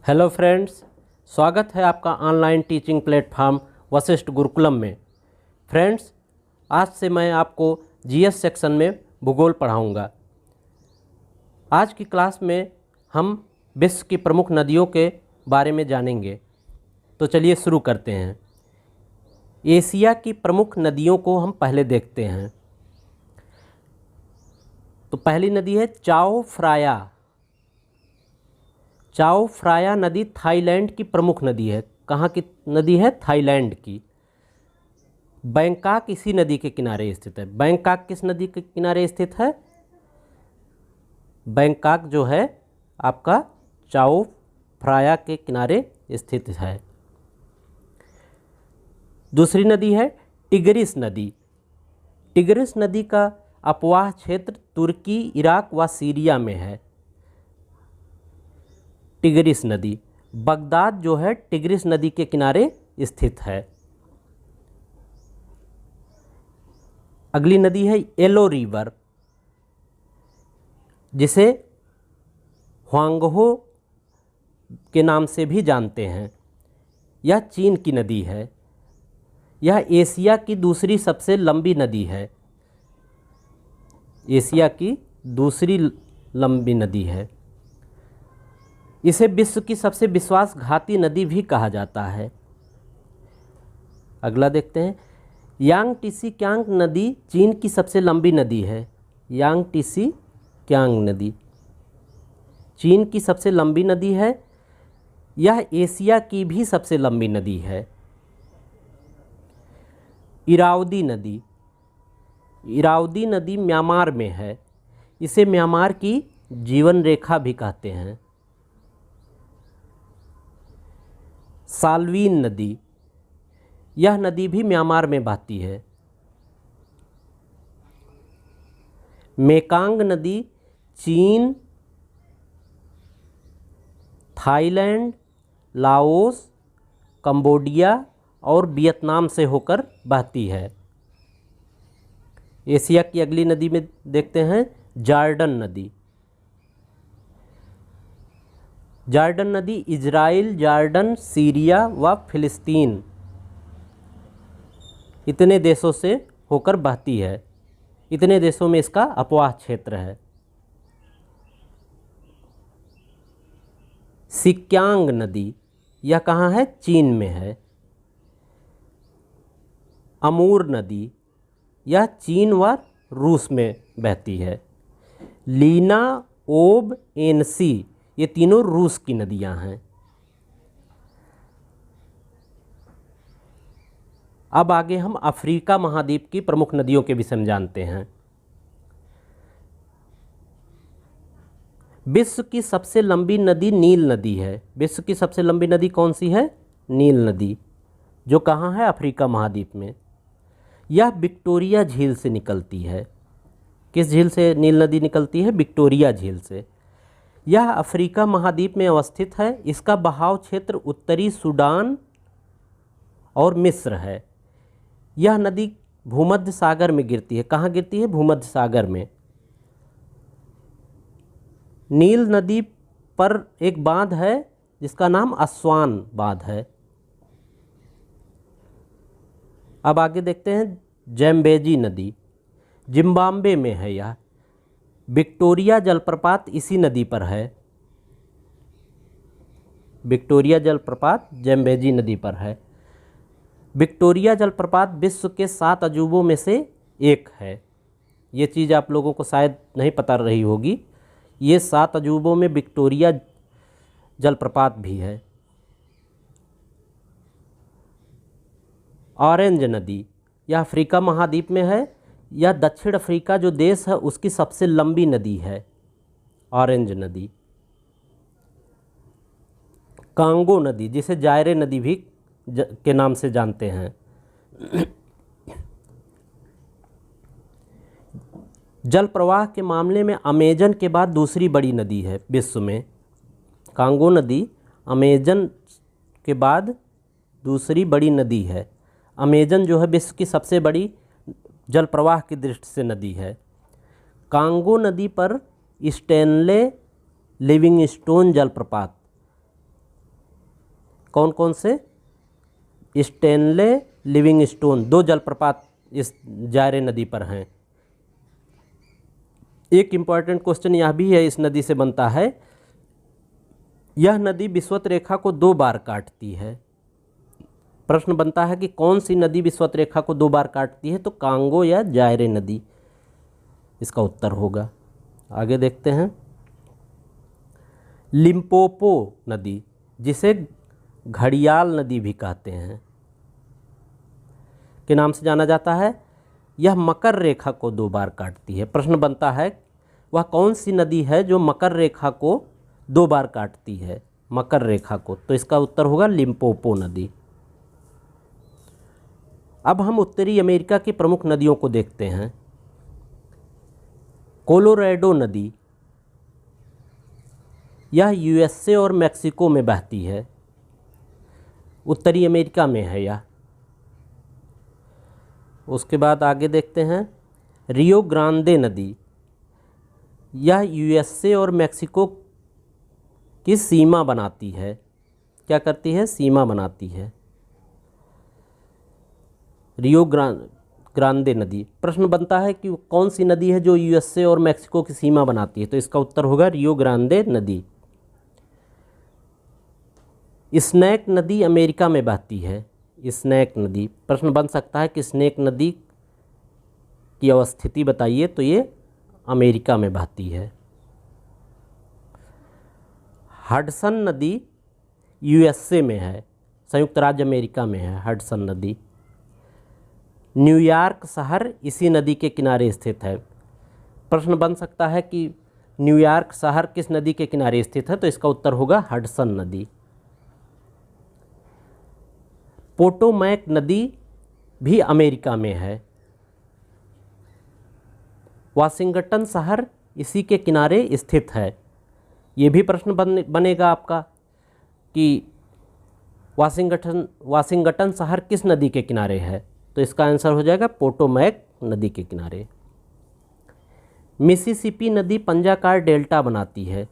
Hello friends, स्वागत है आपका online teaching platform Vashishtha Gurukulam में। फ्रेंड्स, आज से मैं आपको जीएस सेक्शन में भूगोल पढ़ाऊंगा। आज की क्लास में हम विश्व की प्रमुख नदियों के बारे में जानेंगे। तो चलिए शुरू करते हैं। एशिया की प्रमुख नदियों को हम पहले देखते हैं। तो पहली नदी है चाओ फ्राया। चाओ फ्राया नदी थाईलैंड की प्रमुख नदी है। कहाँ की नदी है? थाईलैंड की। बैंकॉक इसी नदी के किनारे स्थित है। बैंकॉक किस नदी के किनारे स्थित है? बैंकॉक जो है आपका चाओ फ्राया के किनारे स्थित है। दूसरी नदी है टिग्रिस नदी। टिग्रिस नदी का अपवाह क्षेत्र तुर्की, इराक व सीरिया में है। टिग्रिस नदी बगदाद जो है टिग्रिस नदी के किनारे स्थित है। अगली नदी है येलो रिवर, जिसे ह्वांगहो के नाम से भी जानते हैं। यह चीन की नदी है। यह एशिया की दूसरी सबसे लंबी नदी है। एशिया की दूसरी लंबी नदी है। इसे विश्व की सबसे विश्वासघाती नदी भी कहा जाता है। अगला देखते हैं। यांगटीसी क्यांग नदी चीन की सबसे लंबी नदी है। यांगटीसी क्यांग नदी चीन की सबसे लंबी नदी है। यह एशिया की भी सबसे लंबी नदी है। इरावदी नदी। इरावदी नदी म्यांमार में है। इसे म्यांमार की जीवन रेखा भी कहते हैं। साल्वीन नदी, यह नदी भी म्यांमार में बहती है। मेकांग नदी चीन, थाईलैंड, लाओस, कंबोडिया और वियतनाम से होकर बहती है। एशिया की अगली नदी में देखते हैं जॉर्डन नदी। जॉर्डन नदी इजराइल, जॉर्डन, सीरिया व फिलिस्तीन इतने देशों से होकर बहती है। इतने देशों में इसका अपवाह क्षेत्र है। सिक्यांग नदी, यह कहाँ है? चीन में है। अमूर नदी, यह चीन व रूस में बहती है। लीना, ओब, एनसी ये तीनों रूस की नदियां हैं। अब आगे हम अफ्रीका महाद्वीप की प्रमुख नदियों के विषय में जानते हैं। विश्व की सबसे लंबी नदी नील नदी है। विश्व की सबसे लंबी नदी कौन सी है? नील नदी, जो कहाँ है? अफ्रीका महाद्वीप में। यह विक्टोरिया झील से निकलती है। किस झील से नील नदी निकलती है? विक्टोरिया झील से। यह अफ्रीका महाद्वीप में अवस्थित है। इसका बहाव क्षेत्र उत्तरी सूडान और मिस्र है। यह नदी भूमध्य सागर में गिरती है। कहाँ गिरती है? भूमध्य सागर में। नील नदी पर एक बांध है जिसका नाम अस्वान बांध है। अब आगे देखते हैं ज़ैम्बेजी नदी। जिम्बाब्वे में है यह। विक्टोरिया जलप्रपात इसी नदी पर है। विक्टोरिया जलप्रपात ज़ैम्बेजी नदी पर है। विक्टोरिया जलप्रपात विश्व के 7 अजूबों में से एक है। ये चीज़ आप लोगों को शायद नहीं पता रही होगी। ये 7 अजूबों में विक्टोरिया जलप्रपात भी है। ऑरेंज नदी, यह अफ्रीका महाद्वीप में है। यह दक्षिण अफ्रीका जो देश है उसकी सबसे लंबी नदी है। ऑरेंज नदी। कांगो नदी, जिसे जायरे नदी भी के नाम से जानते हैं। जल प्रवाह के मामले में अमेजन के बाद दूसरी बड़ी नदी है विश्व में। कांगो नदी अमेजन के बाद दूसरी बड़ी नदी है। अमेजन जो है विश्व की सबसे बड़ी जल प्रवाह की दृष्टि से नदी है। कांगो नदी पर स्टैनले लिविंगस्टोन जलप्रपात कौन कौन से? स्टेनले, लिविंगस्टोन, 2 जलप्रपात इस जायरे नदी पर हैं। एक इम्पॉर्टेंट क्वेश्चन यह भी है, इस नदी से बनता है, यह नदी विषुवत रेखा को 2 बार काटती है। प्रश्न बनता है कि कौन सी नदी विषुवत रेखा को 2 बार काटती है? तो कांगो या जायरे नदी इसका उत्तर होगा। आगे देखते हैं। लिम्पोपो नदी, जिसे घड़ियाल नदी भी कहते हैं, के नाम से जाना जाता है, यह मकर रेखा को 2 बार काटती है। प्रश्न बनता है वह कौन सी नदी है जो मकर रेखा को 2 बार काटती है? मकर रेखा को, तो इसका उत्तर होगा लिम्पोपो नदी। अब हम उत्तरी अमेरिका की प्रमुख नदियों को देखते हैं। कोलोराडो नदी, यह यूएसए और मैक्सिको में बहती है, उत्तरी अमेरिका में है यह। उसके बाद आगे देखते हैं रियो ग्रांडे नदी, यह यूएसए और मैक्सिको की सीमा बनाती है। क्या करती है? सीमा बनाती है। रियो ग्रांडे नदी। प्रश्न बनता है कि कौन सी नदी है जो यूएसए और मैक्सिको की सीमा बनाती है? तो इसका उत्तर होगा रियो ग्रांडे नदी। स्नैक नदी अमेरिका में बहती है। स्नैक नदी, प्रश्न बन सकता है कि स्नैक नदी की अवस्थिति बताइए, तो ये अमेरिका में बहती है। हडसन नदी यूएसए में है, संयुक्त राज्य अमेरिका में है हडसन नदी। न्यूयॉर्क शहर इसी नदी के किनारे स्थित है। प्रश्न बन सकता है कि न्यूयॉर्क शहर किस नदी के किनारे स्थित है? तो इसका उत्तर होगा हडसन नदी। पोटोमैक नदी भी अमेरिका में है। वाशिंगटन शहर इसी के किनारे स्थित है। ये भी प्रश्न बनेगा आपका कि वाशिंगटन शहर किस नदी के किनारे है? तो इसका आंसर हो जाएगा पोटोमैक नदी के किनारे। मिसिसिपी नदी पंजाकार डेल्टा बनाती है।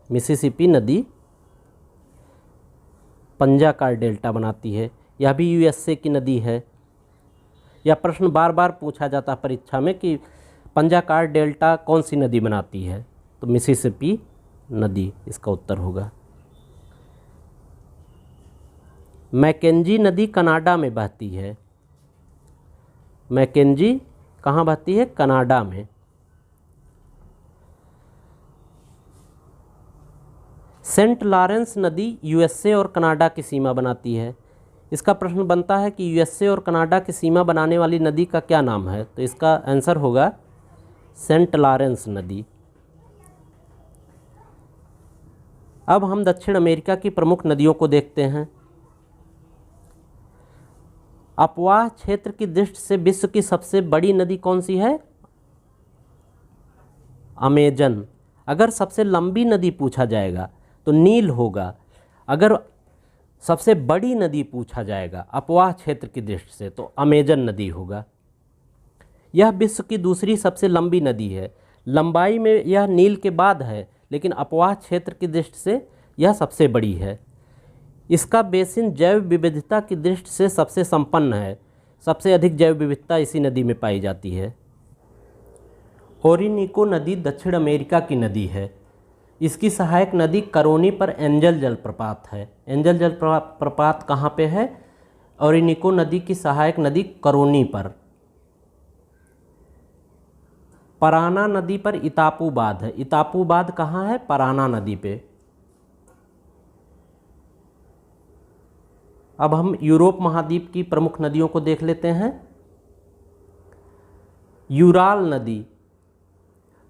मिसिसिपी नदी पंजाकार डेल्टा बनाती है, यह भी यूएसए की नदी है। यह प्रश्न बार बार पूछा जाता है परीक्षा में कि पंजाकार डेल्टा कौन सी नदी बनाती है? तो मिसिसिपी नदी इसका उत्तर होगा। मैकेंजी नदी कनाडा में बहती है। मैकेंजी कहाँ बहती है? कनाडा में। सेंट लॉरेंस नदी यूएसए और कनाडा की सीमा बनाती है। इसका प्रश्न बनता है कि यूएसए और कनाडा की सीमा बनाने वाली नदी का क्या नाम है? तो इसका आंसर होगा सेंट लॉरेंस नदी। अब हम दक्षिण अमेरिका की प्रमुख नदियों को देखते हैं। अपवाह क्षेत्र की दृष्टि से विश्व की सबसे बड़ी नदी कौन सी है? अमेजन। अगर सबसे लंबी नदी पूछा जाएगा तो नील होगा। अगर सबसे बड़ी नदी पूछा जाएगा अपवाह क्षेत्र की दृष्टि से तो अमेजन नदी होगा। यह विश्व की दूसरी सबसे लंबी नदी है। लंबाई में यह नील के बाद है, लेकिन अपवाह क्षेत्र की दृष्टि से यह सबसे बड़ी है। इसका बेसिन जैव विविधता की दृष्टि से सबसे संपन्न है। सबसे अधिक जैव विविधता इसी नदी में पाई जाती है। ओरिनिको नदी दक्षिण अमेरिका की नदी है। इसकी सहायक नदी करोनी पर एंजल जलप्रपात है। एंजल जलप्रपात कहाँ पे है? ओरिनिको नदी की सहायक नदी करोनी पर। पराना नदी पर इतापू बांध है। इतापू बांध कहाँ है? पराना नदी पे। अब हम यूरोप महाद्वीप की प्रमुख नदियों को देख लेते हैं। यूराल नदी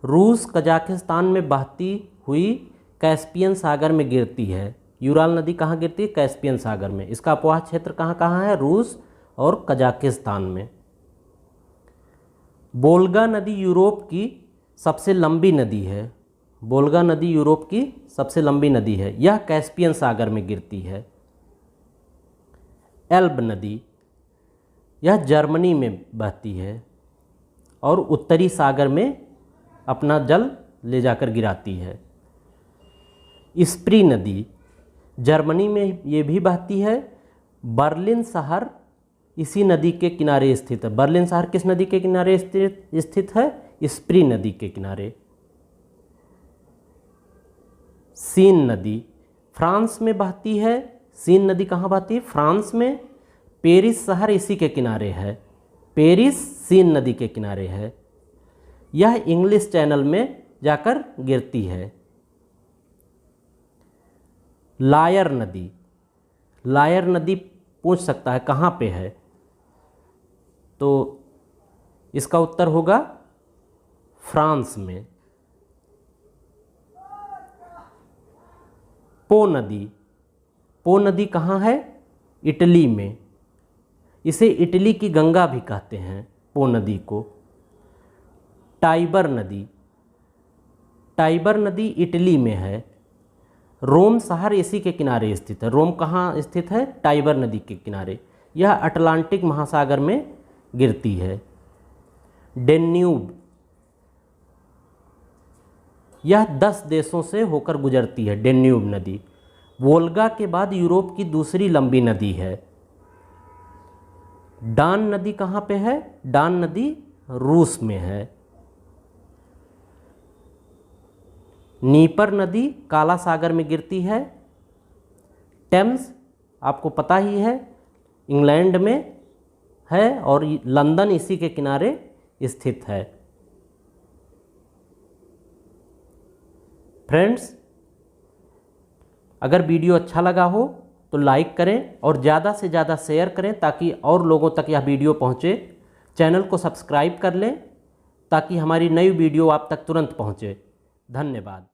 रूस कजाकिस्तान में बहती हुई कैस्पियन सागर में गिरती है। यूराल नदी कहाँ गिरती है? कैस्पियन सागर में। इसका अपवाह क्षेत्र कहाँ कहाँ है? रूस और कजाकिस्तान में। वोल्गा नदी यूरोप की सबसे लंबी नदी है। वोल्गा नदी यूरोप की सबसे लंबी नदी है। यह कैस्पियन सागर में गिरती है। एल्ब नदी यह जर्मनी में बहती है और उत्तरी सागर में अपना जल ले जाकर गिराती है। स्प्री नदी जर्मनी में ये भी बहती है। बर्लिन शहर इसी नदी के किनारे स्थित है। बर्लिन शहर किस नदी के किनारे स्थित है? स्प्री नदी के किनारे। सीन नदी फ्रांस में बहती है। सीन नदी कहाँ बहती है? फ्रांस में। पेरिस शहर इसी के किनारे है। पेरिस सीन नदी के किनारे है। यह इंग्लिश चैनल में जाकर गिरती है। लायर नदी, लायर नदी पूछ सकता है कहाँ पे है, तो इसका उत्तर होगा फ्रांस में। पो नदी, पो नदी कहाँ है? इटली में। इसे इटली की गंगा भी कहते हैं, पो नदी को। टाइबर नदी, टाइबर नदी इटली में है। रोम शहर इसी के किनारे स्थित है। रोम कहाँ स्थित है? टाइबर नदी के किनारे। यह अटलांटिक महासागर में गिरती है। डेन्यूब, यह 10 देशों से होकर गुजरती है। डेन्यूब नदी वोल्गा के बाद यूरोप की दूसरी लंबी नदी है। डान नदी कहाँ पे है? डान नदी रूस में है। नीपर नदी काला सागर में गिरती है। टेम्स आपको पता ही है, इंग्लैंड में है और लंदन इसी के किनारे स्थित है। फ्रेंड्स, अगर वीडियो अच्छा लगा हो तो लाइक करें और ज़्यादा से ज़्यादा शेयर करें ताकि और लोगों तक यह वीडियो पहुँचे। चैनल को सब्सक्राइब कर लें ताकि हमारी नई वीडियो आप तक तुरंत पहुँचे। धन्यवाद।